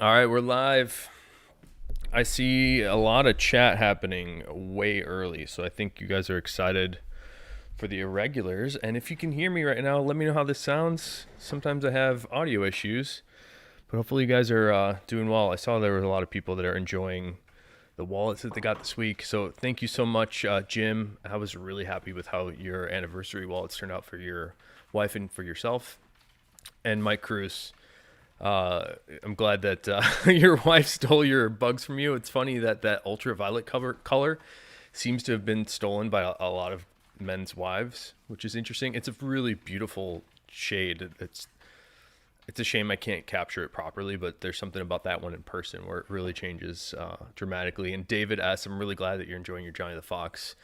All right, we're live. I see a lot of chat happening way early, so I think you guys are excited for the Irregulars. And if you can hear me right now, let me know how this sounds. Sometimes I have audio issues, but hopefully you guys are doing well. I saw there were a lot of people that are enjoying the wallets that they got this week. So thank you so much, Jim. I was really happy with how your anniversary wallets turned out for your wife and for yourself. And Mike Cruz. I'm glad that your wife stole your bugs from you. It's funny that that ultraviolet color seems to have been stolen by a lot of men's wives, which is interesting. It's a really beautiful shade. It's a shame I can't capture it properly, but there's something about that one in person where it really changes dramatically. And David S., I'm really glad that you're enjoying your Johnny the Fox.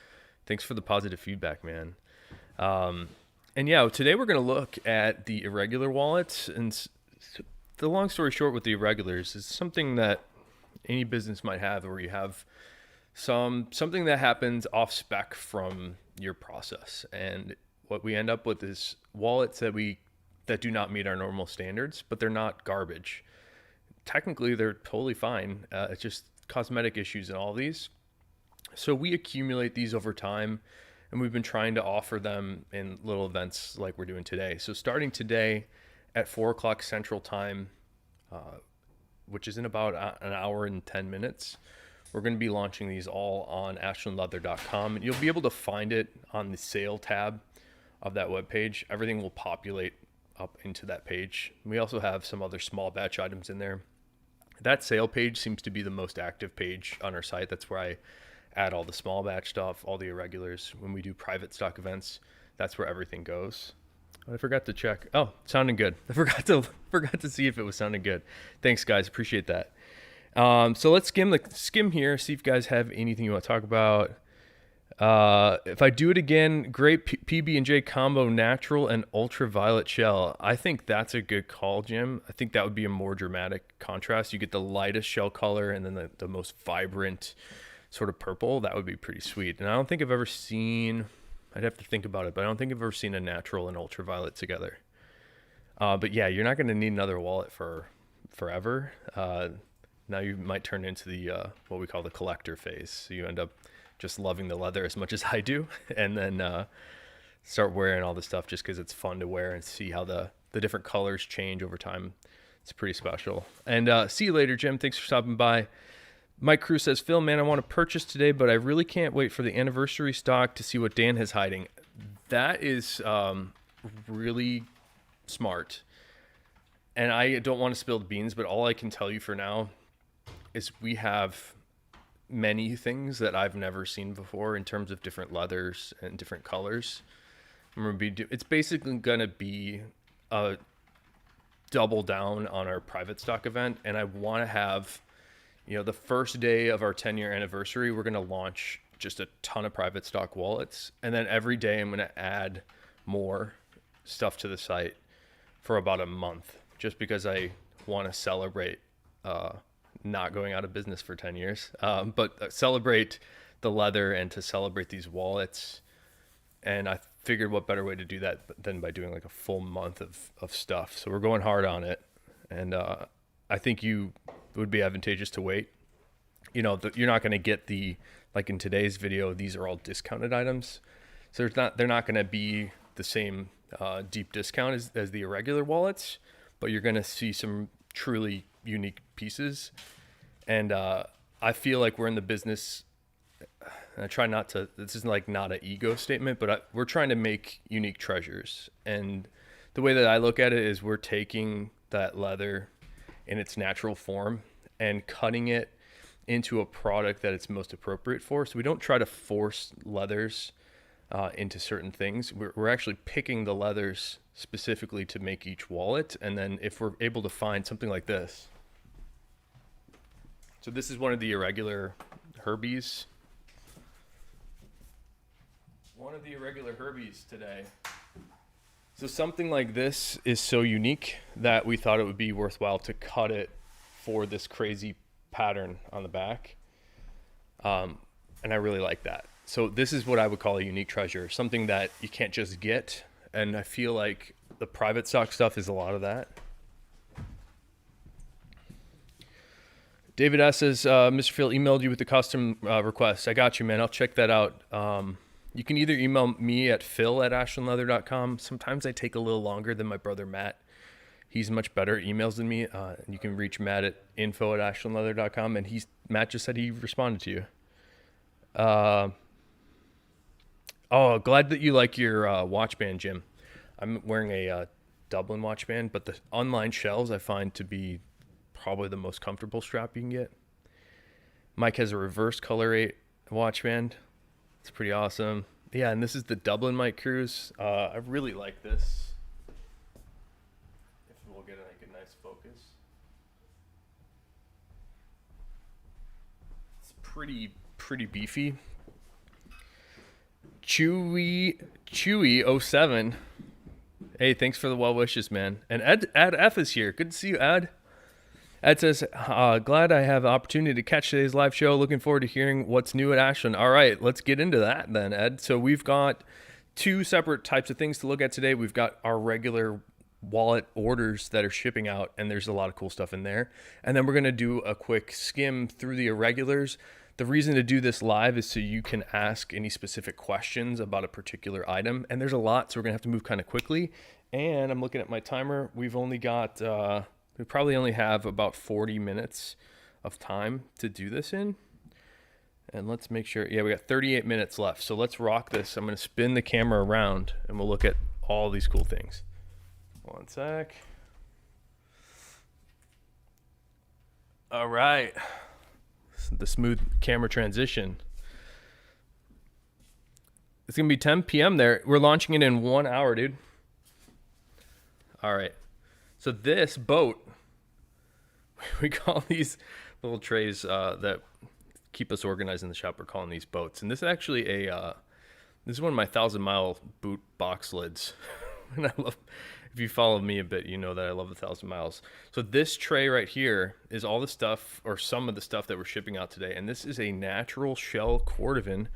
Thanks for the positive feedback, man. And yeah, today we're going to look at the irregular wallets. And the long story short with the irregulars is something that any business might have, where you have something that happens off spec from your process. And what we end up with is wallets that do not meet our normal standards, but they're not garbage. Technically, they're totally fine. It's just cosmetic issues in all these. So we accumulate these over time, and we've been trying to offer them in little events like we're doing today. So starting today at 4 o'clock Central Time, which is in about an hour and 10 minutes, we're going to be launching these all on ashlandleather.com. And you'll be able to find it on the sale tab of that webpage. Everything will populate up into that page. We also have some other small batch items in there. That sale page seems to be the most active page on our site. That's where I add all the small batch stuff, all the irregulars. When we do private stock events, that's where everything goes. I forgot to check. Oh, sounding good. I forgot to see if it was sounding good. Thanks, guys. Appreciate that. So let's skim here. See if you guys have anything you want to talk about. If I do it again, great PB&J combo, natural and ultraviolet shell. I think that's a good call, Jim. I think that would be a more dramatic contrast. You get the lightest shell color and then the most vibrant sort of purple. That would be pretty sweet. And I don't think I've ever seen, I'd have to think about it, but I don't think I've ever seen a natural and ultraviolet together. But yeah, you're not going to need another wallet for forever. Now you might turn into the what we call the collector phase. So you end up just loving the leather as much as I do, and then start wearing all the stuff just because it's fun to wear and see how the different colors change over time. It's pretty special. And see you later, Jim. Thanks for stopping by. Mike Cruz says, Phil, man, I want to purchase today, but I really can't wait for the anniversary stock to see what Dan has hiding. That is really smart. And I don't want to spill the beans, but all I can tell you for now is we have many things that I've never seen before in terms of different leathers and different colors. It's basically going to be a double down on our private stock event. And I want to have, the first day of our 10-year anniversary, we're going to launch just a ton of private stock wallets. And then every day I'm going to add more stuff to the site for about a month, just because I want to celebrate not going out of business for 10 years, but celebrate the leather and to celebrate these wallets. And I figured what better way to do that than by doing like a full month of stuff. So we're going hard on it. And I think it would be advantageous to wait. You're not going to get like in today's video, these are all discounted items. So they're not going to be the same deep discount as the irregular wallets, but you're going to see some truly unique pieces. And I feel like we're in the business, and I try not to, this is like not an ego statement, but we're trying to make unique treasures. And the way that I look at it is we're taking that leather in its natural form and cutting it into a product that it's most appropriate for. So we don't try to force leathers into certain things. We're actually picking the leathers specifically to make each wallet. And then if we're able to find something like this. So this is one of the irregular Herbies. One of the irregular Herbies today. So something like this is so unique that we thought it would be worthwhile to cut it for this crazy pattern on the back. And I really like that. So this is what I would call a unique treasure, something that you can't just get. And I feel like the private stock stuff is a lot of that. David S says, Mr. Phil emailed you with the custom request. I got you, man. I'll check that out. You can either email me at phil@ashlandleather.com. Sometimes I take a little longer than my brother Matt. He's much better at emails than me. You can reach Matt at info@ashlandleather.com. And Matt just said he responded to you. Oh, glad that you like your watch band, Jim. I'm wearing a Dublin watch band, but the online shells I find to be probably the most comfortable strap you can get. Mike has a reverse color 8 watch band. It's pretty awesome. Yeah, and this is the Dublin Mike Cruise. I really like this. If we'll get like a nice focus. It's pretty beefy. Chewy 07. Hey, thanks for the well wishes, man. And Ad F is here. Good to see you, Ad. Ed says, glad I have the opportunity to catch today's live show. Looking forward to hearing what's new at Ashland. All right, let's get into that then, Ed. So we've got two separate types of things to look at today. We've got our regular wallet orders that are shipping out, and there's a lot of cool stuff in there. And then we're going to do a quick skim through the irregulars. The reason to do this live is so you can ask any specific questions about a particular item. And there's a lot, so we're going to have to move kind of quickly. And I'm looking at my timer. We've only got... we probably only have about 40 minutes of time to do this in. And let's make sure, yeah, we got 38 minutes left. So let's rock this. I'm going to spin the camera around and we'll look at all these cool things. One sec. All right. The smooth camera transition. It's going to be 10 p.m. there. We're launching it in 1 hour, dude. All right. So this boat, we call these little trays that keep us organized in the shop. We're calling these boats. And this is actually this is one of my 1,000-mile boot box lids. And I love, if you follow me a bit, you know that I love the 1,000 miles. So this tray right here is all the stuff, or some of the stuff that we're shipping out today. And this is a natural shell Cordovan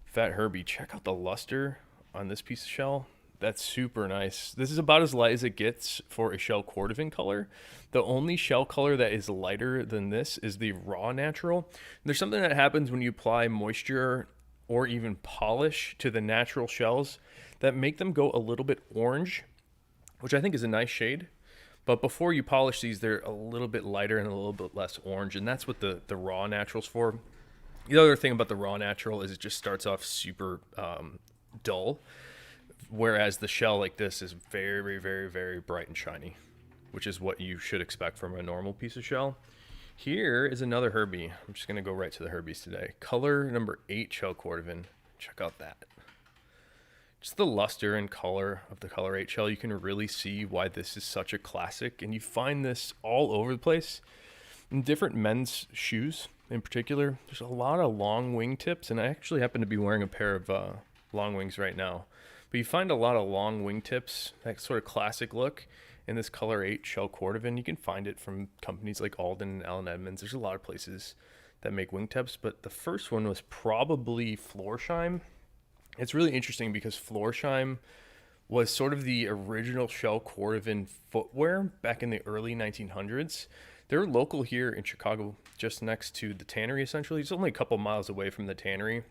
Fat Herbie. Check out the luster on this piece of shell. That's super nice. This is about as light as it gets for a shell Cordovan color. The only shell color that is lighter than this is the raw natural. There's something that happens when you apply moisture or even polish to the natural shells that make them go a little bit orange, which I think is a nice shade. But before you polish these, they're a little bit lighter and a little bit less orange. And that's what the raw natural's for. The other thing about the raw natural is it just starts off super dull. Whereas the shell like this is very, very, very bright and shiny, which is what you should expect from a normal piece of shell. Here is another Herbie. I'm just going to go right to the Herbies today. Color number 8 shell Cordovan. Check out that. Just the luster and color of the color 8 shell. You can really see why this is such a classic. And you find this all over the place in different men's shoes in particular. There's a lot of long wing tips. And I actually happen to be wearing a pair of long wings right now. But you find a lot of long wingtips, that sort of classic look in this color 8 shell Cordovan. You can find it from companies like Alden and Allen Edmonds. There's a lot of places that make wingtips, but the first one was probably Florsheim. It's really interesting because Florsheim was sort of the original shell Cordovan footwear back in the early 1900s. They're local here in Chicago, just next to the tannery essentially. It's only a couple miles away from the tannery.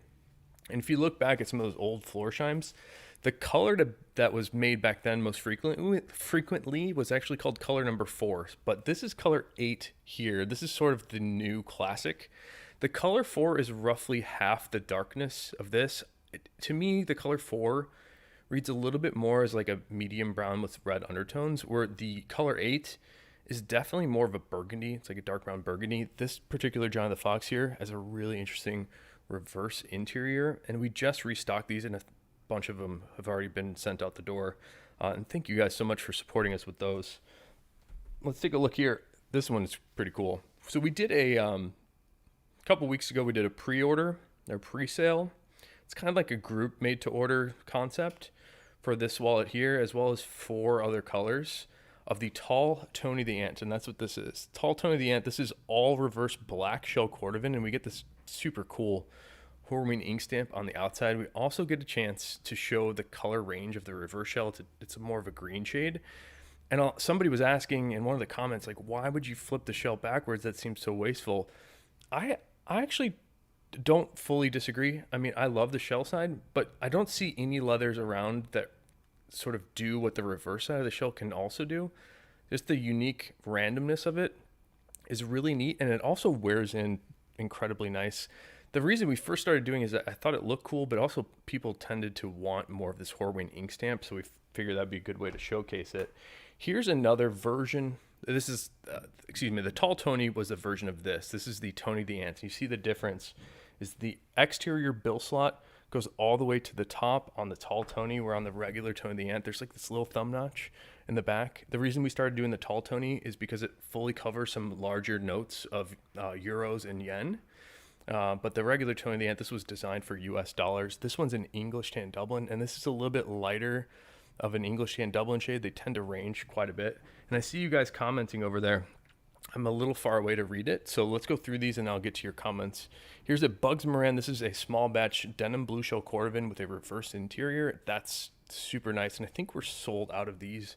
And if you look back at some of those old Florsheims, the color that was made back then most frequently was actually called color number 4, but this is color 8 here. This is sort of the new classic. The color 4 is roughly half the darkness of this. To me, the color 4 reads a little bit more as like a medium brown with red undertones, where the color 8 is definitely more of a burgundy. It's like a dark brown burgundy. This particular John the Fox here has a really interesting reverse interior, and we just restocked these, and a bunch of them have already been sent out the door. And thank you guys so much for supporting us with those. Let's take a look here. This one is pretty cool. So we did a couple weeks ago, we did a pre-order or pre-sale. It's kind of like a group made to order concept for this wallet here, as well as 4 other colors of the Tall Tony the Ant. And that's what this is. Tall Tony the Ant. This is all reverse black shell Cordovan, and we get this super cool Horween ink stamp on the outside. We also get a chance to show the color range of the reverse shell. It's more of a green shade. And somebody was asking in one of the comments, like, why would you flip the shell backwards? That seems so wasteful. I actually don't fully disagree. I mean, I love the shell side, but I don't see any leathers around that sort of do what the reverse side of the shell can also do. Just the unique randomness of it is really neat, and it also wears in incredibly nice. The reason we first started doing is that I thought it looked cool, but also people tended to want more of this Horween ink stamp, so we figured that'd be a good way to showcase it. Here's another version. This is, the Tall Tony was a version of this. This is the Tony the Ant. You see the difference is the exterior bill slot goes all the way to the top on the Tall Tony, where on the regular Tony the Ant, there's like this little thumb notch in the back. The reason we started doing the Tall Tony is because it fully covers some larger notes of euros and yen. But the regular Tony the Ant, this was designed for US dollars. This one's an English tan Dublin, and this is a little bit lighter of an English tan Dublin shade. They tend to range quite a bit. And I see you guys commenting over there. I'm a little far away to read it, so let's go through these and I'll get to your comments. Here's a Bugs Moran. This is a small batch denim blue shell Cordovan with a reverse interior. That's super nice, and I think we're sold out of these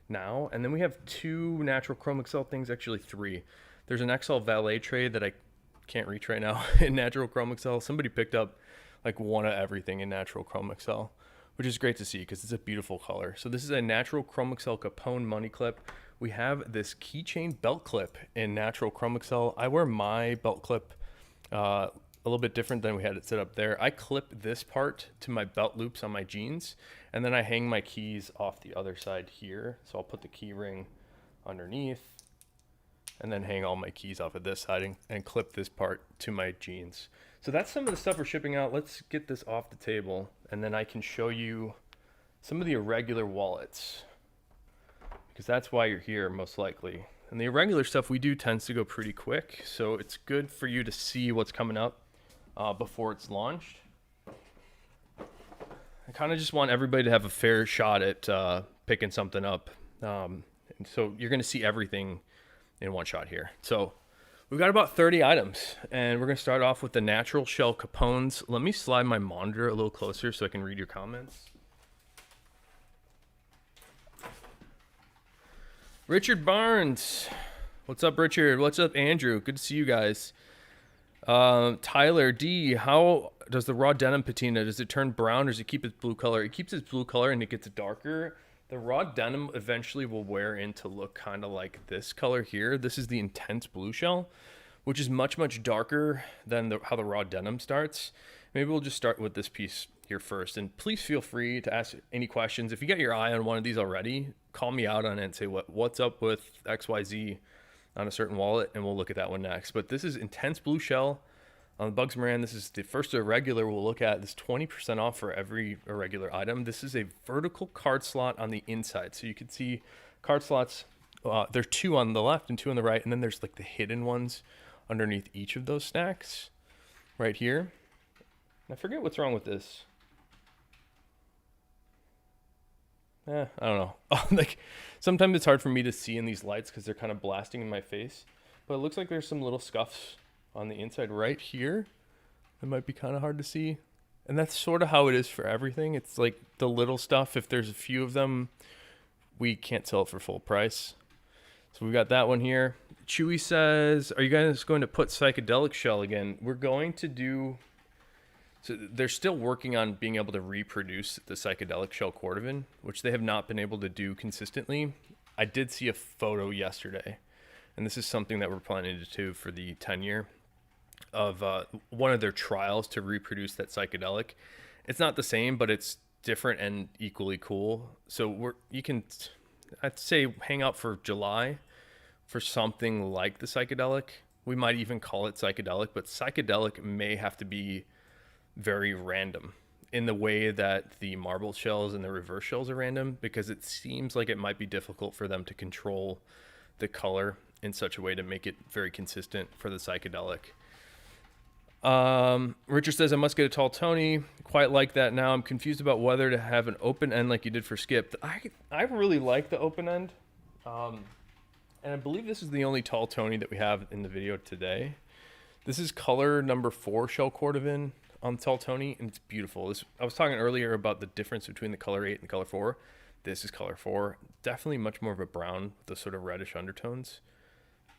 now. And then we have 2 natural Chromaxol things, actually 3. There's an XL Valet Tray that I can't reach right now in natural Chromaxol. Somebody picked up like one of everything in natural Chromaxol, which is great to see because it's a beautiful color. So this is a natural Chromaxol Capone money clip. We have this keychain belt clip in natural Chromaxol. I wear my belt clip a little bit different than we had it set up there. I clip this part to my belt loops on my jeans, and then I hang my keys off the other side here. So I'll put the key ring underneath and then hang all my keys off of this side and clip this part to my jeans. So that's some of the stuff we're shipping out. Let's get this off the table, and then I can show you some of the irregular wallets, because that's why you're here most likely. And the irregular stuff we do tends to go pretty quick, so it's good for you to see what's coming up before it's launched. I kind of just want everybody to have a fair shot at picking something up. And so you're going to see everything in one shot here. So we've got about 30 items, and we're going to start off with the natural shell Capones. Let me slide my monitor a little closer so I can read your comments. Richard Barnes. What's up, Richard? What's up, Andrew? Good to see you guys. Tyler D. How does the raw denim patina, does it turn brown or does it keep its blue color? It keeps its blue color and it gets darker. The raw denim eventually will wear in to look kind of like this color here. This is the intense blue shell, which is much, much darker than how the raw denim starts. Maybe we'll just start with this piece here first. And please feel free to ask any questions. If you got your eye on one of these already, call me out on it and say, what's up with XYZ on a certain wallet, and we'll look at that one next. But this is intense blue shell on the Bugs Moran. This is the first irregular we'll look at. This 20% off for every irregular item. This is a vertical card slot on the inside. So you can see card slots, there's 2 on the left and 2 on the right, and then there's like the hidden ones underneath each of those stacks right here. And I forget what's wrong with this. I don't know. Like, sometimes it's hard for me to see in these lights because they're kind of blasting in my face. But it looks like there's some little scuffs on the inside right here. It might be kind of hard to see. And that's sort of how it is for everything. It's like the little stuff, if there's a few of them, we can't sell it for full price. So we've got that one here. Chewy says, are you guys going to put psychedelic shell again? We're going to do... So they're still working on being able to reproduce the psychedelic shell Cordovan, which they have not been able to do consistently. I did see a photo yesterday, and this is something that we're planning to do for the 10-year of one of their trials to reproduce that psychedelic. It's not the same, but it's different and equally cool. So you can, I'd say, hang out for July for something like the psychedelic. We might even call it psychedelic, but psychedelic may have to be very random in the way that the marble shells and the reverse shells are random, because it seems like it might be difficult for them to control the color in such a way to make it very consistent for the psychedelic. Richard says, I must get a tall Tony. Quite like that now. I'm confused about whether to have an open end like you did for Skip. I really like the open end. And I believe this is the only tall Tony that we have in the video today. This is color number 4 shell Cordovan on Tall Tony, and it's beautiful. I was talking earlier about the difference between the color 8 and color 4. This is color 4. definitely much more of a brown with the sort of reddish undertones.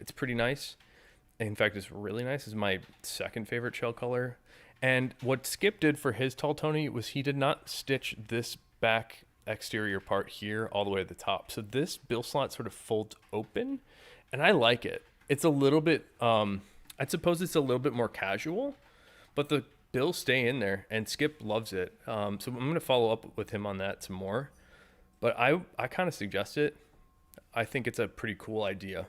It's pretty nice. In fact, it's really nice. It's my second favorite shell color. And what Skip did for his tall Tony was he did not stitch this back exterior part here all the way to the top. So this bill slot sort of folds open, and I like it. It's a little bit, I suppose it's a little bit more casual, but the bills stay in there, and Skip loves it. So I'm going to follow up with him on that some more. But I kind of suggest it. I think it's a pretty cool idea.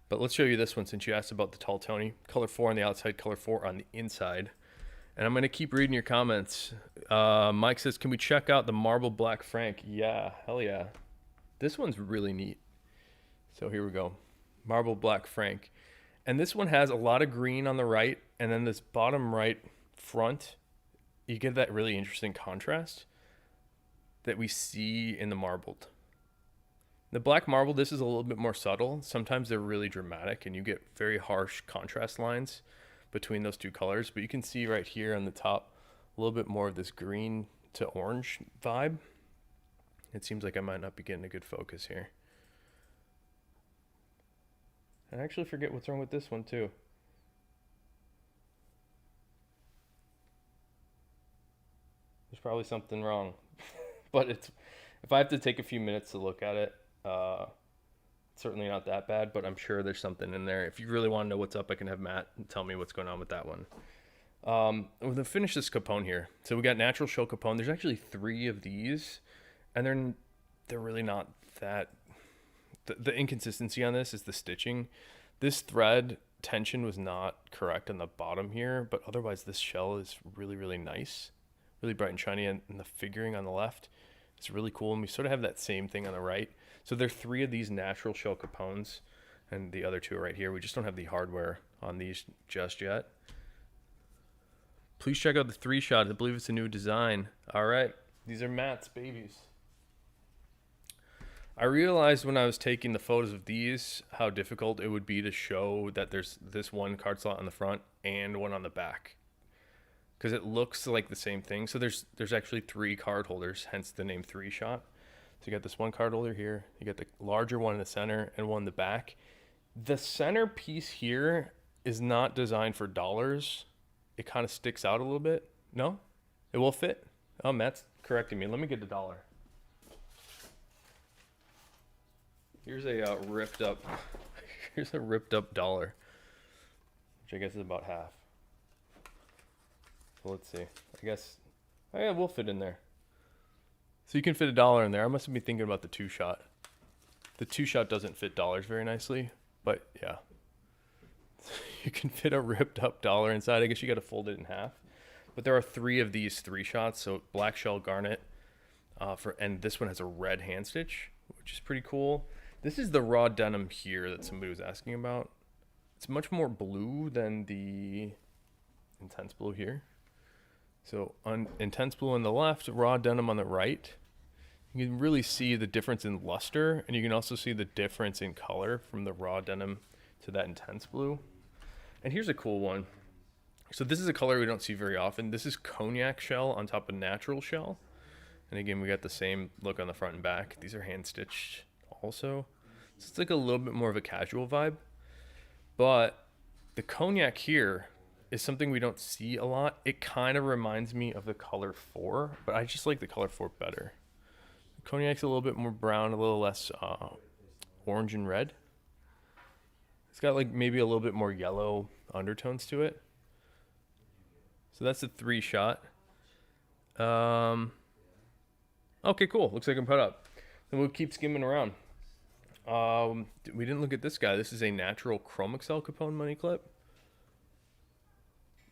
But let's show you this one since you asked about the tall Tony. Color 4 on the outside, color 4 on the inside. And I'm going to keep reading your comments. Mike says, can we check out the Marble Black Frank? Yeah, hell yeah. This one's really neat. So here we go. Marble Black Frank. And this one has a lot of green on the right. And then this bottom right front, you get that really interesting contrast that we see in the marbled. The black marble, this is a little bit more subtle. Sometimes they're really dramatic and you get very harsh contrast lines between those two colors, but you can see right here on the top a little bit more of this green to orange vibe. It seems like I might not be getting a good focus here. I actually forget what's wrong with this one too. There's probably something wrong, but if I have to take a few minutes to look at it, certainly not that bad, but I'm sure there's something in there. If you really want to know what's up, I can have Matt tell me what's going on with that one. We're going to finish this Capone here. So we got natural shell Capone. There's actually 3 of these, and they're really not that... The inconsistency on this is the stitching. This thread tension was not correct on the bottom here, but otherwise this shell is really, really nice. Really bright and shiny, and the figuring on the left is really cool. And we sort of have that same thing on the right. So there are 3 of these natural shell Capones, and the other 2 are right here. We just don't have the hardware on these just yet. Please check out the 3-shot. I believe it's a new design. All right, these are Matt's babies. I realized when I was taking the photos of these how difficult it would be to show that there's this one card slot on the front and one on the back, because it looks like the same thing. So there's actually 3 card holders, hence the name 3-shot. So you got this one card holder here, you got the larger one in the center and one in the back. The center piece here is not designed for dollars. It kind of sticks out a little bit. No, it will fit. Oh, Matt's correcting me. Let me get the dollar. Here's a ripped up dollar, which I guess is about half. So let's see. I guess, oh yeah, we'll fit in there. So you can fit $1 in there. I must have been thinking about the 2-shot. The 2-shot doesn't fit dollars very nicely, but yeah. You can fit a ripped up dollar inside. I guess you got to fold it in half. But there are 3 of these 3-shots. So black shell garnet, and this one has a red hand stitch, which is pretty cool. This is the raw denim here that somebody was asking about. It's much more blue than the intense blue here. So intense blue on the left, raw denim on the right. You can really see the difference in luster, and you can also see the difference in color from the raw denim to that intense blue. And here's a cool one. So this is a color we don't see very often. This is cognac shell on top of natural shell. And again, we got the same look on the front and back. These are hand stitched also. So it's like a little bit more of a casual vibe. But the cognac here is something we don't see a lot. It kind of reminds me of the color 4, but I just like the color 4 better. The cognac's a little bit more brown, a little less orange and red. It's got like maybe a little bit more yellow undertones to it. So that's a 3-shot. Okay, cool. Looks like I'm put up. Then we'll keep skimming around. We didn't look at this guy. This is a natural Chromaxol Capone money clip,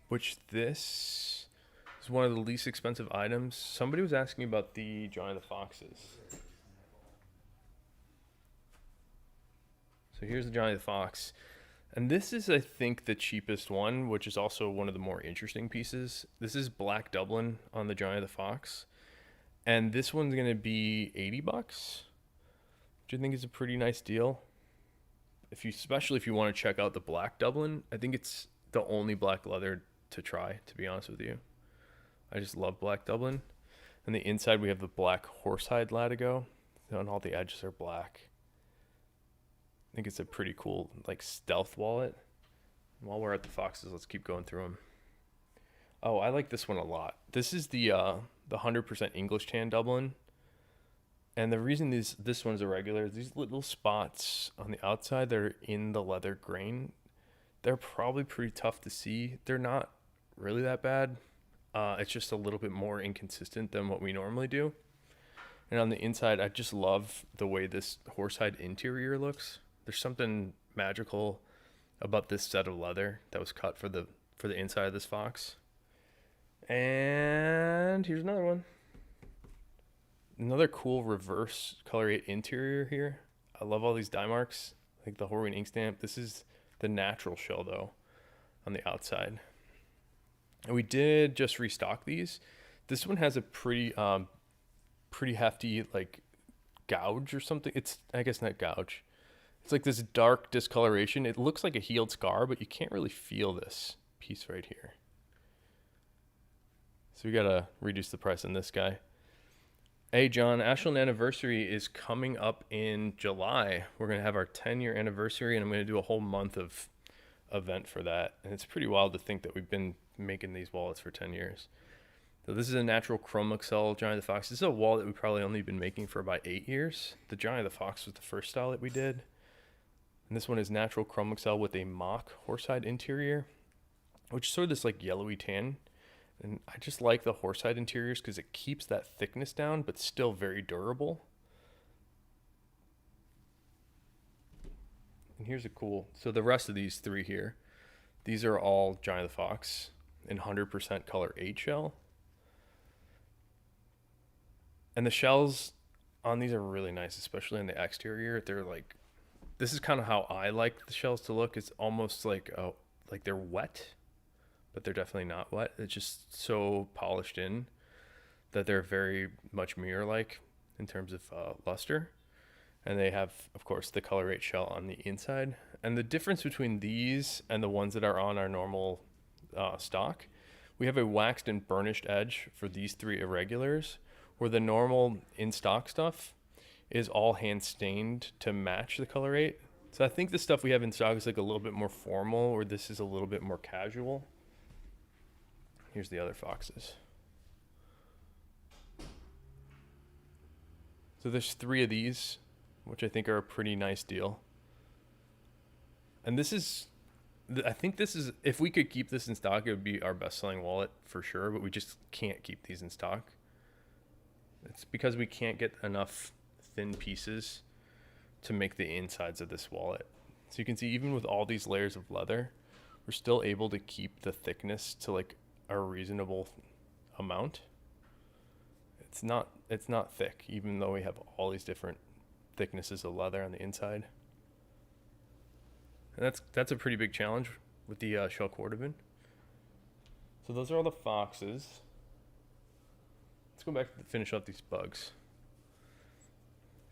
which this is one of the least expensive items. Somebody was asking about the Johnny the Foxes. So here's the Johnny the Fox. And this is, I think, the cheapest one, which is also one of the more interesting pieces. This is Black Dublin on the Johnny the Fox. And this one's going to be $80, which I think is a pretty nice deal. Especially if you want to check out the Black Dublin, I think it's the only black leather to try, to be honest with you. I just love Black Dublin. On the inside, we have the black horsehide latigo. And all the edges are black. I think it's a pretty cool like stealth wallet. While we're at the foxes, let's keep going through them. Oh, I like this one a lot. This is the 100% English tan Dublin. And the reason this one's irregular is these little spots on the outside that are in the leather grain. They're probably pretty tough to see. They're not really that bad. It's just a little bit more inconsistent than what we normally do. And on the inside, I just love the way this horsehide interior looks. There's something magical about this set of leather that was cut for the inside of this fox. And here's another one. Another cool reverse color 8 interior here. I love all these dye marks, like the Horween ink stamp. This is the natural shell though on the outside. And we did just restock these. This one has a pretty hefty like gouge or something. It's, I guess not gouge. It's like this dark discoloration. It looks like a healed scar, but you can't really feel this piece right here. So we gotta reduce the price on this guy. Hey John, Ashland anniversary is coming up in July. We're gonna have our 10-year anniversary, and I'm gonna do a whole month of event for that. And it's pretty wild to think that we've been making these wallets for 10 years. So this is a natural Chromaxol Johnny the Fox. This is a wallet we've probably only been making for about 8 years. The Johnny the Fox was the first style that we did. And this one is natural Chromaxol with a mock horsehide interior, which is sort of this like yellowy tan. And I just like the horsehide interiors because it keeps that thickness down, but still very durable. And here's a cool, so the rest of these three here, these are all Johnny the Fox in 100% color 8 shell. And the shells on these are really nice, especially on the exterior. They're like, this is kind of how I like the shells to look. It's almost like they're wet, but they're definitely not wet. It's just so polished in that they're very much mirror-like in terms of luster. And they have, of course, the color 8 shell on the inside. And the difference between these and the ones that are on our normal stock, we have a waxed and burnished edge for these three irregulars, where the normal in-stock stuff is all hand-stained to match the color 8. So I think the stuff we have in stock is like a little bit more formal, or this is a little bit more casual. Here's the other foxes. So there's 3 of these, which I think are a pretty nice deal. And this is, I think this is, if we could keep this in stock, it would be our best-selling wallet for sure, but we just can't keep these in stock. It's because we can't get enough thin pieces to make the insides of this wallet. So you can see even with all these layers of leather, we're still able to keep the thickness to like a reasonable amount. It's not thick, even though we have all these different thicknesses of leather on the inside. And that's a pretty big challenge with the shell Cordovan. So those are all the foxes. Let's go back to finish up these bugs.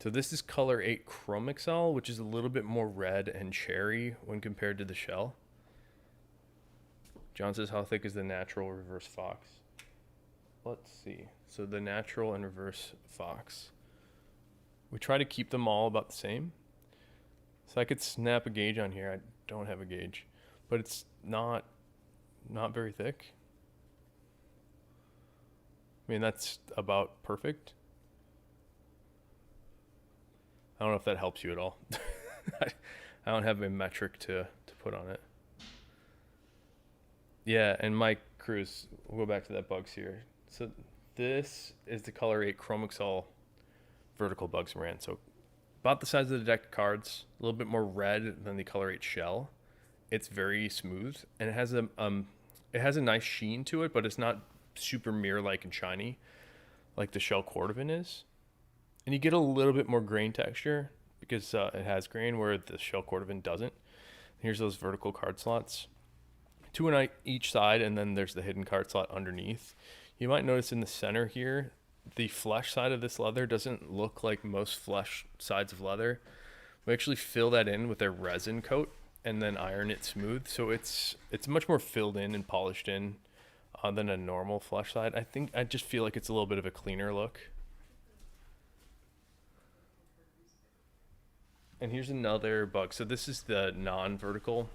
So this is color 8 Chromaxol, which is a little bit more red and cherry when compared to the shell. John says, how thick is the natural reverse fox? Let's see. So the natural and reverse fox. We try to keep them all about the same. So I could snap a gauge on here. I don't have a gauge, but it's not very thick. I mean, that's about perfect. I don't know if that helps you at all. I don't have a metric to put on it. Yeah, and Mike Cruz, we'll go back to that bugs here. So this is the color 8 Chromaxol vertical bugs ran. So about the size of the deck of cards, a little bit more red than the color 8 shell. It's very smooth, and it has a nice sheen to it, but it's not super mirror-like and shiny like the shell Cordovan is. And you get a little bit more grain texture because it has grain where the shell Cordovan doesn't. Here's those vertical card slots, 2 on each side, and then there's the hidden card slot underneath. You might notice in the center here, the flesh side of this leather doesn't look like most flesh sides of leather. We actually fill that in with a resin coat and then iron it smooth, so it's much more filled in and polished in than a normal flesh side. I just feel like it's a little bit of a cleaner look. And here's another bug. So this is the non-vertical,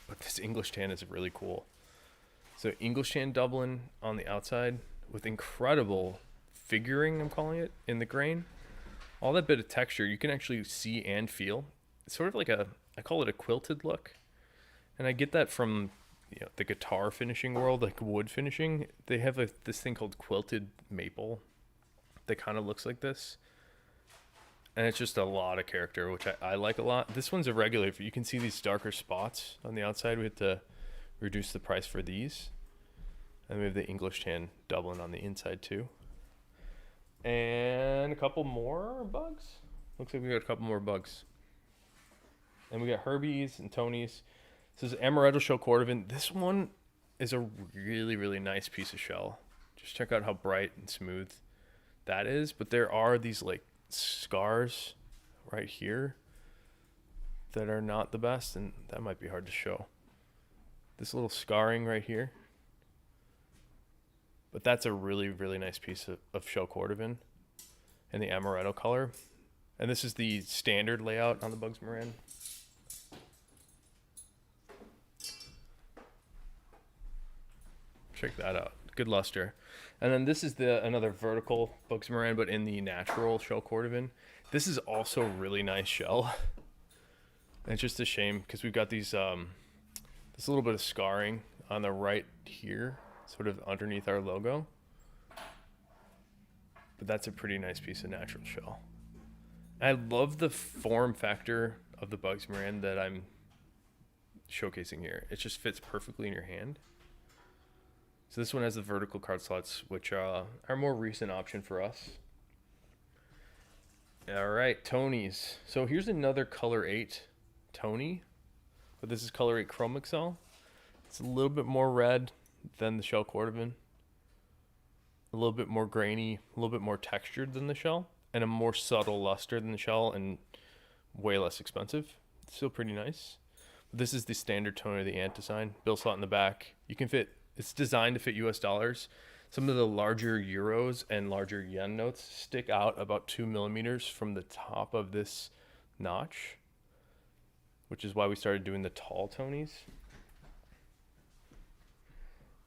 but this English tan is really cool. So English tan Dublin on the outside with incredible figuring, I'm calling it, in the grain. All that bit of texture you can actually see and feel. It's sort of like I call it a quilted look. And I get that from the guitar finishing world, like wood finishing. They have this thing called quilted maple that kind of looks like this. And it's just a lot of character, which I like a lot. This one's Irregular. You can see these darker spots on the outside. We have to reduce the price for these. And we have the English tan Dublin on the inside too. And a couple more bugs. Looks like we got a couple more bugs. And we got Herbie's and Tony's. This is Amaretto shell Cordovan. This one is a really, really nice piece of shell. Just check out how bright and smooth that is. But there are these like scars right here that are not the best, and that might be hard to show. This little scarring right here. But that's a really, really nice piece of shell Cordovan in the Amaretto color. And this is the standard layout on the Bugs Moran. Check that out. Good luster. And then this is another vertical Bugs Moran, but in the natural shell Cordovan. This is also really nice shell. And it's just a shame because we've got these this little bit of scarring on the right here, sort of underneath our logo. But that's a pretty nice piece of natural shell. I love the form factor of the Bugs Moran that I'm showcasing here. It just fits perfectly in your hand. So this one has the vertical card slots, which are a more recent option for us. All right, Tony's. So here's another color 8 Tony, but this is color 8 Chromaxol. It's a little bit more red than the shell Cordovan. A little bit more grainy, a little bit more textured than the shell, and a more subtle luster than the shell, and way less expensive. It's still pretty nice. But this is the standard Tony of the Ant design. Bill slot in the back. You can fit. It's designed to fit US dollars. Some of the larger euros and larger yen notes stick out about 2 millimeters from the top of this notch, which is why we started doing the tall Tonys.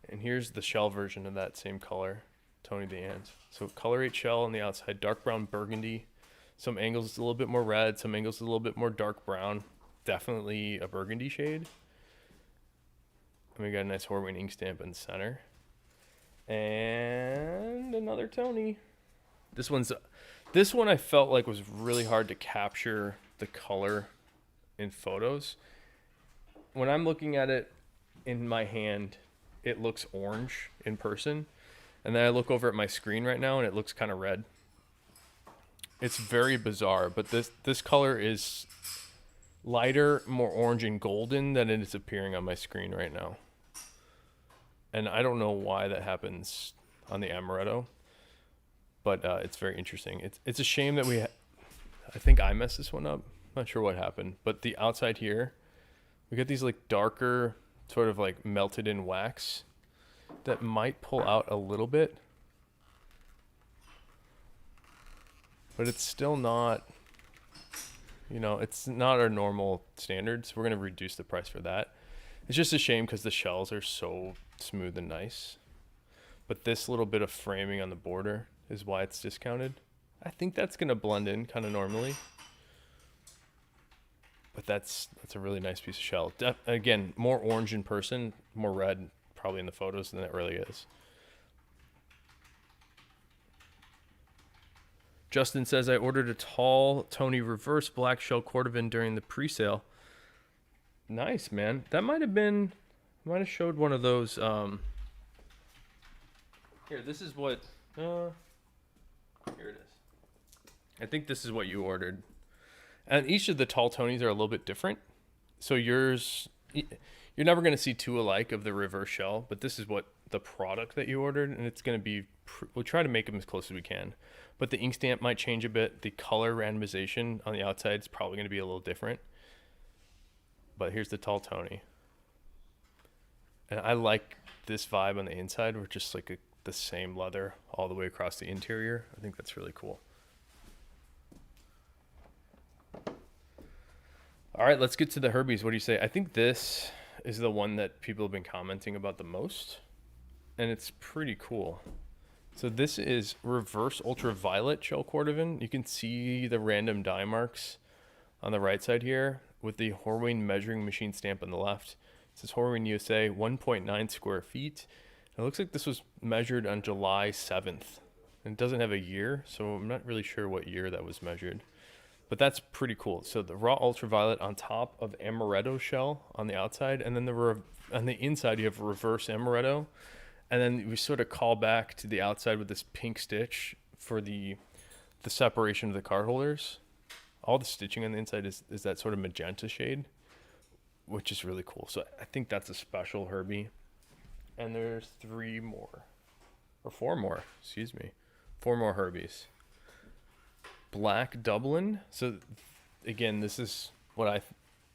And here's the shell version of that same color, Tony the Ant. So color 8 shell on the outside, dark brown burgundy. Some angles a little bit more red, some angles a little bit more dark brown. Definitely a burgundy shade. And we got a nice Horween ink stamp in the center. And another Tony. This one I felt like was really hard to capture the color in photos. When I'm looking at it in my hand, it looks orange in person. And then I look over at my screen right now and it looks kind of red. It's very bizarre, but this color is lighter, more orange and golden than it is appearing on my screen right now. And I don't know why that happens on the Amaretto, but it's very interesting. It's a shame that I think I messed this one up. Not sure what happened, but the outside here, we got these like darker, sort of like melted in wax that might pull out a little bit, but it's still not, it's not our normal standards. We're going to reduce the price for that. It's just a shame because the shells are so smooth and nice. But this little bit of framing on the border is why it's discounted. I think that's going to blend in kind of normally. But that's a really nice piece of shell. Again, more orange in person, more red probably in the photos than it really is. Justin says, I ordered a tall Tony reverse black shell Cordovan during the pre-sale. Nice, man. That might have showed one of those. Here, this is what, here it is. I think this is what you ordered. And each of the tall Tonys are a little bit different. So yours, you're never going to see two alike of the reverse shell, but this is what the product that you ordered, and it's going to be, we'll try to make them as close as we can. But the ink stamp might change a bit. The color randomization on the outside is probably going to be a little different. But here's the tall Tony. And I like this vibe on the inside. We're just like the same leather all the way across the interior. I think that's really cool. All right, let's get to the Herbies. What do you say? I think this is the one that people have been commenting about the most, and it's pretty cool. So this is reverse ultraviolet shell Cordovan. You can see the random dye marks on the right side here with the Horween measuring machine stamp on the left. It says Horween USA 1.9 square feet. It looks like this was measured on July 7th. And it doesn't have a year, so I'm not really sure what year that was measured. But that's pretty cool. So the raw ultraviolet on top of Amaretto shell on the outside, and then on the inside you have reverse Amaretto. And then we sort of call back to the outside with this pink stitch for the separation of the card holders. All the stitching on the inside is that sort of magenta shade, which is really cool. So I think that's a special Herbie. And there's four more Herbies. Black Dublin. So again, this is what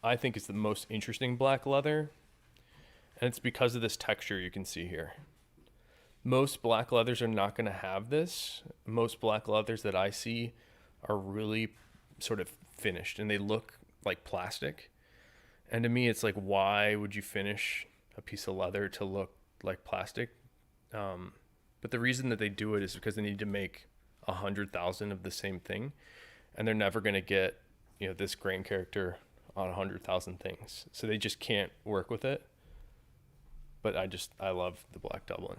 I think is the most interesting black leather. And it's because of this texture you can see here. Most black leathers are not going to have this. Most black leathers that I see are really sort of finished and they look like plastic. And to me, it's like, why would you finish a piece of leather to look like plastic? But the reason that they do it is because they need to make 100,000 of the same thing, and they're never going to get, this grain character on 100,000 things. So they just can't work with it. But I love the Black Dublin.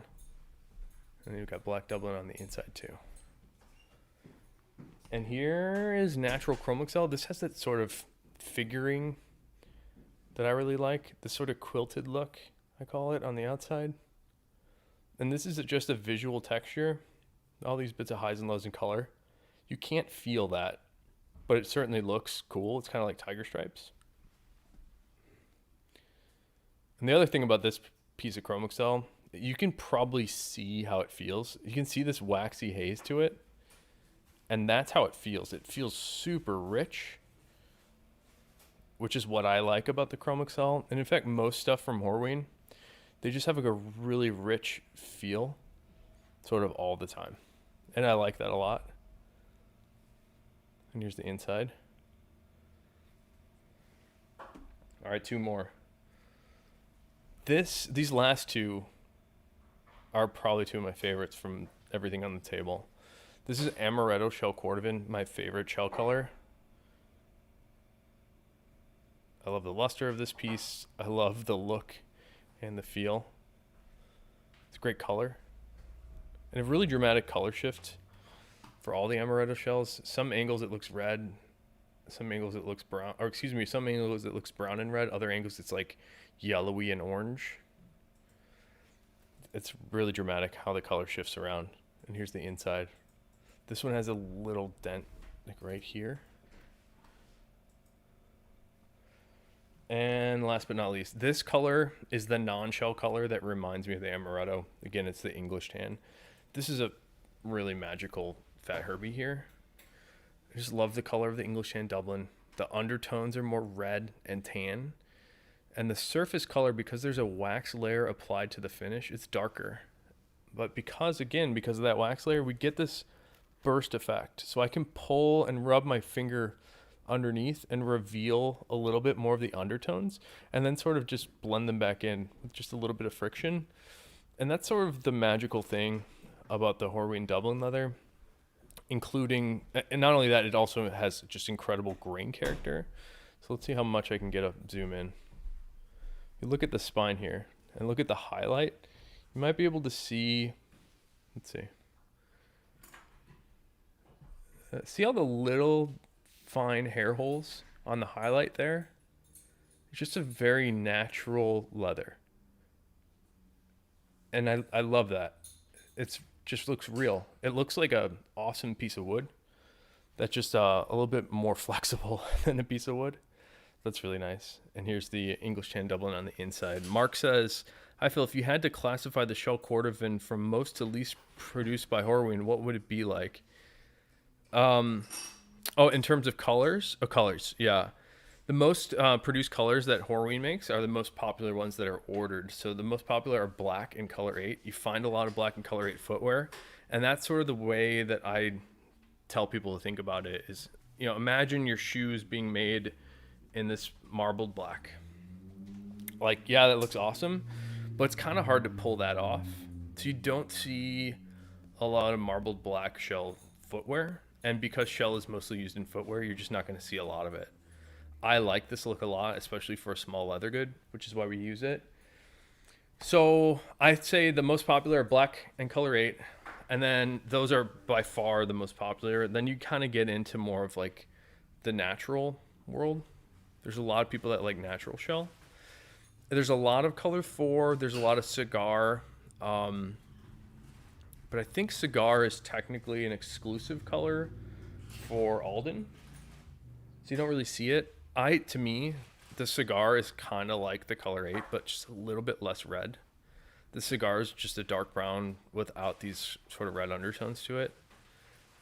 And then you've got Black Dublin on the inside too. And here is natural Chromaxol. This has that sort of figuring that I really like. This sort of quilted look, I call it, on the outside. And this is just a visual texture. All these bits of highs and lows in color. You can't feel that, but it certainly looks cool. It's kind of like tiger stripes. And the other thing about this piece of Chromaxol, you can probably see how it feels. You can see this waxy haze to it, and that's how it feels. It feels super rich, which is what I like about the Chromaxol. And in fact, most stuff from Horween, they just have like a really rich feel sort of all the time. And I like that a lot. And here's the inside. All right, two more. These last two are probably two of my favorites from everything on the table. This is Amaretto Shell Cordovan, my favorite shell color. I love the luster of this piece. I love the look and the feel. It's a great color. And a really dramatic color shift for all the Amaretto shells. Some angles it looks red, some angles it looks brown, some angles it looks brown and red, other angles it's like yellowy and orange. It's really dramatic how the color shifts around. And here's the inside. This one has a little dent like right here. And last but not least, this color is the non-shell color that reminds me of the Amaretto. Again, it's the English tan. This is a really magical Fat Herbie here. I just love the color of the English tan Dublin. The undertones are more red and tan. And the surface color, because there's a wax layer applied to the finish, it's darker. But because of that wax layer, we get this burst effect. So I can pull and rub my finger underneath and reveal a little bit more of the undertones, and then sort of just blend them back in with just a little bit of friction. And that's sort of the magical thing about the Horween Dublin leather, including, and not only that, it also has just incredible grain character. So let's see how much I can get a zoom in. You look at the spine here and look at the highlight. You might be able to see, let's see. See all the little fine hair holes on the highlight there? It's just a very natural leather. And I love that. It's just looks real. It looks like a awesome piece of wood that's just a little bit more flexible than a piece of wood. That's really nice. And here's the English tan Dublin on the inside. Mark says, I feel if you had to classify the shell Cordovan from most to least produced by Horween, what would it be like? In terms of colors? Oh, colors, yeah. The most produced colors that Horween makes are the most popular ones that are ordered. So the most popular are black and color 8. You find a lot of black and color 8 footwear. And that's sort of the way that I tell people to think about it is, imagine your shoes being made in this marbled black. Like, yeah, that looks awesome, but it's kind of hard to pull that off. So you don't see a lot of marbled black shell footwear, and because shell is mostly used in footwear, you're just not going to see a lot of it. I like this look a lot, especially for a small leather good, which is why we use it. So I'd say the most popular are black and color 8, and then those are by far the most popular. Then you kind of get into more of like the natural world. There's a lot of people that like natural shell. There's a lot of color 4. There's a lot of cigar. But I think cigar is technically an exclusive color for Alden. So you don't really see it. To me, the cigar is kind of like the color 8, but just a little bit less red. The cigar is just a dark brown without these sort of red undertones to it.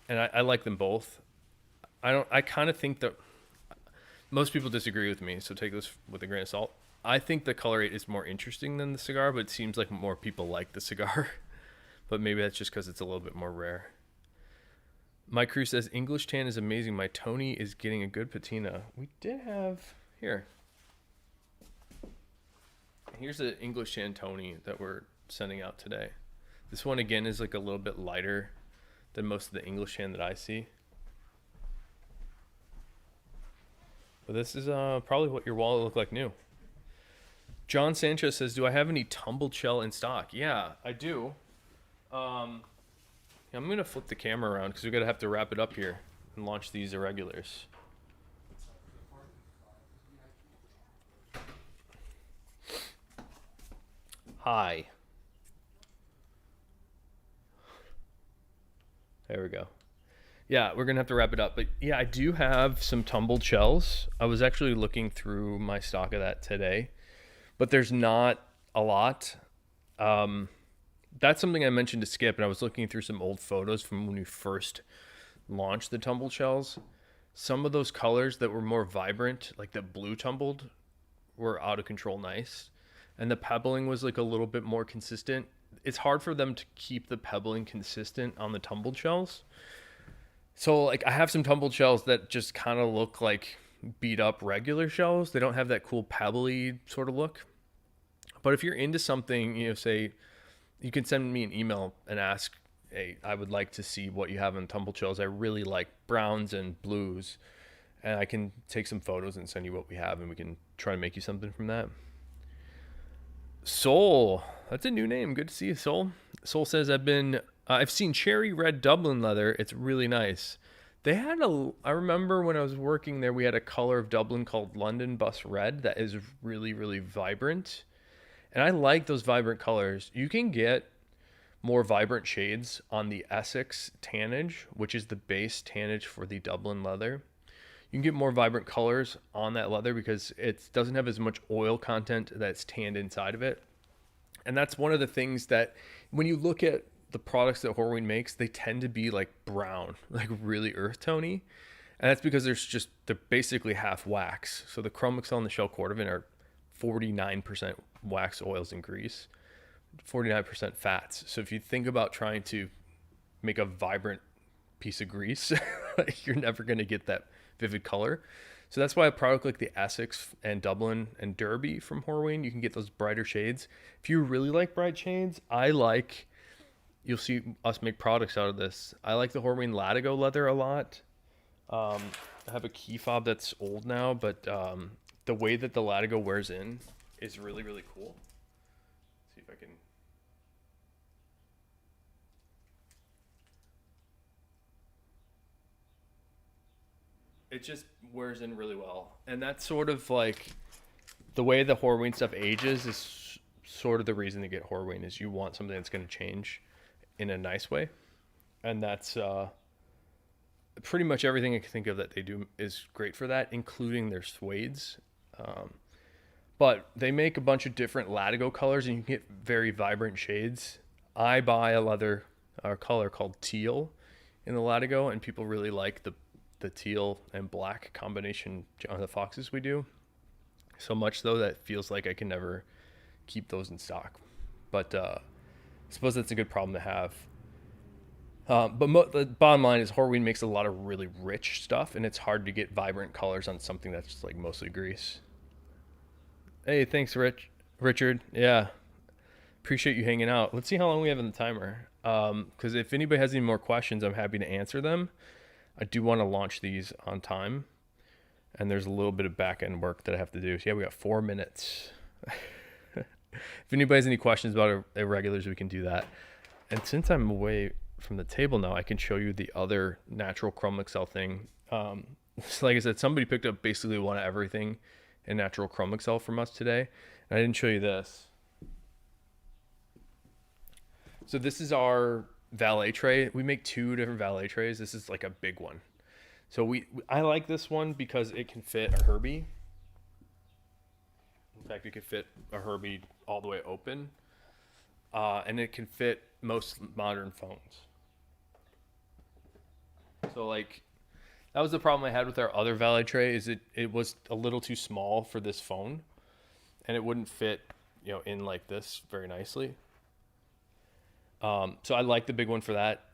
And I like them both. I kind of think that most people disagree with me, so take this with a grain of salt. I think the color 8 is more interesting than the cigar, but it seems like more people like the cigar. But maybe that's just because it's a little bit more rare. My crew says, English tan is amazing. My Tony is getting a good patina. We did have, here. Here's the English tan Tony that we're sending out today. This one, again, is like a little bit lighter than most of the English tan that I see. But this is probably what your wallet looked like new. John Sanchez says, do I have any tumbled shell in stock? Yeah, I do. I'm going to flip the camera around because we're going to have to wrap it up here and launch these irregulars. Hi. There we go. Yeah, we're going to have to wrap it up. But yeah, I do have some tumbled shells. I was actually looking through my stock of that today, but there's not a lot. That's something I mentioned to Skip, and I was looking through some old photos from when we first launched the tumbled shells. Some of those colors that were more vibrant, like the blue tumbled, were out of control nice. And the pebbling was like a little bit more consistent. It's hard for them to keep the pebbling consistent on the tumbled shells. So like I have some tumbled shells that just kind of look like beat up regular shells. They don't have that cool pebbly sort of look. But if you're into something, say, you can send me an email and ask, hey, I would like to see what you have in tumbled shells. I really like browns and blues. And I can take some photos and send you what we have, and we can try to make you something from that. Soul, that's a new name. Good to see you, Soul. Soul says, I've seen cherry red Dublin leather. It's really nice. I remember when I was working there, we had a color of Dublin called London Bus Red that is really, really vibrant. And I like those vibrant colors. You can get more vibrant shades on the Essex tannage, which is the base tannage for the Dublin leather. You can get more vibrant colors on that leather because it doesn't have as much oil content that's tanned inside of it. And that's one of the things that when you look at the products that Horween makes, they tend to be like brown, like really earth tony. And that's because they're basically half wax. So the Chromaxol and the Shell Cordovan are 49% wax, oils, and grease, 49% fats. So if you think about trying to make a vibrant piece of grease, you're never going to get that vivid color. So that's why a product like the Essex and Dublin and Derby from Horween, you can get those brighter shades. If you really like bright shades, you'll see us make products out of this. I like the Horween Latigo leather a lot. I have a key fob that's old now, but the way that the Latigo wears in is really, really cool. Let's see if I can. It just wears in really well. And that's sort of like the way the Horween stuff ages is sort of the reason to get Horween is you want something that's going to change in a nice way. And that's pretty much everything I can think of that they do is great for that, including their suedes. But they make a bunch of different Latigo colors, and you can get very vibrant shades. I buy a leather color called teal in the Latigo, and people really like the teal and black combination on the foxes we do. So much though that it feels like I can never keep those in stock. But I suppose that's a good problem to have. But the bottom line is Horween makes a lot of really rich stuff, and it's hard to get vibrant colors on something that's just like mostly grease. Hey, thanks, Richard. Yeah, appreciate you hanging out. Let's see how long we have in the timer. Because if anybody has any more questions, I'm happy to answer them. I do want to launch these on time, and there's a little bit of back end work that I have to do. So yeah, we got 4 minutes. If anybody has any questions about irregulars, we can do that. And since I'm away from the table now, I can show you the other natural Chromaxol thing. So like I said, somebody picked up basically one of everything in natural Chromaxol from us today. And I didn't show you this. So this is our Valet Tray. We make 2 different Valet Trays. This is like a big one. So I like this one because it can fit a Herbie. In fact, it could fit a Herbie all the way open. And it can fit most modern phones. So like, that was the problem I had with our other Valet Tray, is it was a little too small for this phone, and it wouldn't fit, in like this very nicely. So I like the big one for that.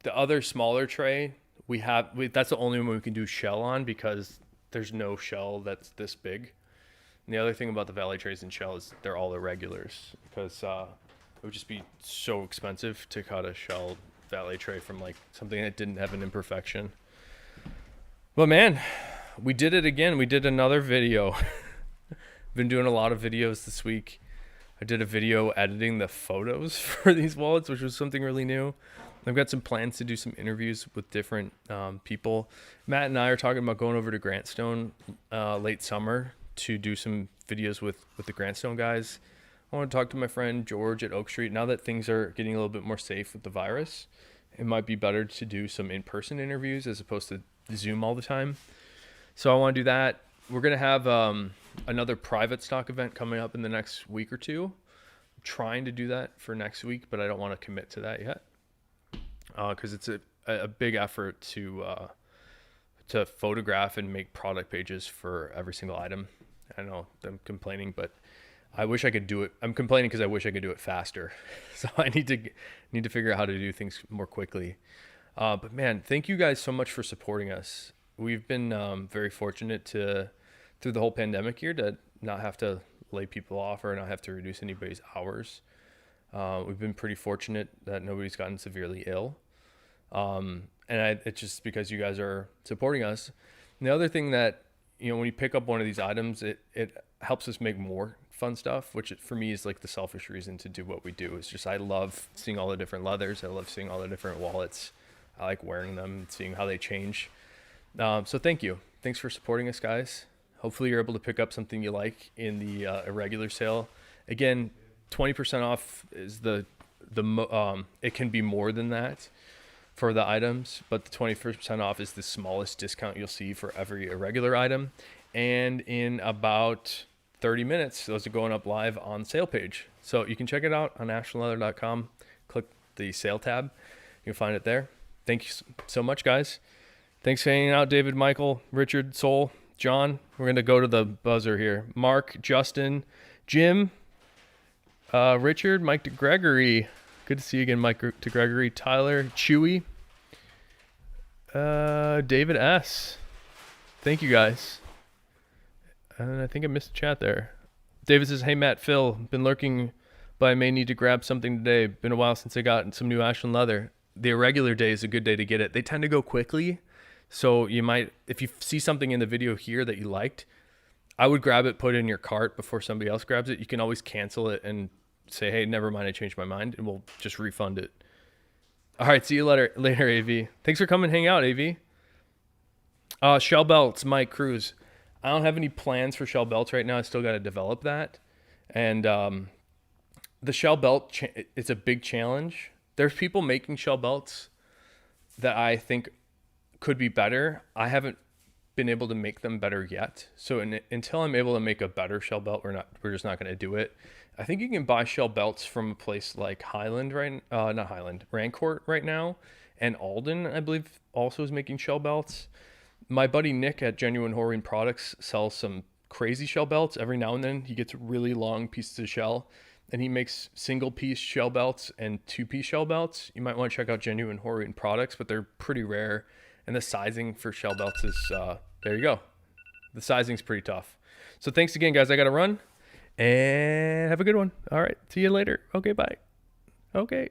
The other smaller tray that's the only one we can do shell on, because there's no shell that's this big. And the other thing about the Valet Trays and shell is they're all irregulars, because it would just be so expensive to cut a shell Valet Tray from like something that didn't have an imperfection. But man, we did it again. We did another video. Been doing a lot of videos this week. I did a video editing the photos for these wallets, which was something really new. I've got some plans to do some interviews with different people. Matt and I are talking about going over to Grantstone late summer to do some videos with the Grantstone guys. I want to talk to my friend George at Oak Street. Now that things are getting a little bit more safe with the virus, it might be better to do some in-person interviews as opposed to Zoom all the time. So I want to do that. We're going to have another private stock event coming up in the next week or two. I'm trying to do that for next week, but I don't want to commit to that yet, because it's a big effort to photograph and make product pages for every single item. I know I'm complaining, but I wish I could do it. I'm complaining because I wish I could do it faster. So I need to figure out how to do things more quickly. But man, thank you guys so much for supporting us. We've been very fortunate through the whole pandemic here, to not have to lay people off or not have to reduce anybody's hours. We've been pretty fortunate that nobody's gotten severely ill. It's just because you guys are supporting us. And the other thing that, when you pick up one of these items, it helps us make more fun stuff, which for me is like the selfish reason to do what we do. It's just, I love seeing all the different leathers. I love seeing all the different wallets. I like wearing them and seeing how they change. So thank you. Thanks for supporting us, guys. Hopefully you're able to pick up something you like in the irregular sale. Again, 20% off is it can be more than that for the items, but the 20% off is the smallest discount you'll see for every irregular item. And in about 30 minutes, those are going up live on the sale page. So you can check it out on ashlandleather.com. Click the sale tab. You can find it there. Thank you so much, guys. Thanks for hanging out, David, Michael, Richard, Sol, John. We're going to go to the buzzer here. Mark, Justin, Jim, Richard, Mike DeGregory. Good to see you again, Mike DeGregory. Tyler, Chewy, David S. Thank you, guys. And I think I missed the chat there. David says, hey, Matt, Phil, been lurking, but I may need to grab something today. Been a while since I got some new Ashland leather. The irregular day is a good day to get it. They tend to go quickly. So you might, if you see something in the video here that you liked, I would grab it, put it in your cart before somebody else grabs it. You can always cancel it and say, hey, never mind, I changed my mind, and we'll just refund it. All right, see you later, AV. Thanks for coming and hang out, AV. Shell belts, Mike Cruz. I don't have any plans for shell belts right now. I still got to develop that. And the shell belt, it's a big challenge. There's people making shell belts that I think could be better. I haven't been able to make them better yet. So until I'm able to make a better shell belt, we're just not going to do it. I think you can buy shell belts from a place like Rancourt right now. And Alden, I believe, also is making shell belts. My buddy Nick at Genuine Horween Products sells some crazy shell belts. Every now and then he gets really long pieces of shell and he makes single piece shell belts and 2-piece shell belts. You might want to check out Genuine Horween products, but they're pretty rare. And the sizing for shell belts is, there you go. The sizing's pretty tough. So thanks again, guys. I got to run, and have a good one. All right. See you later. Okay, bye. Okay.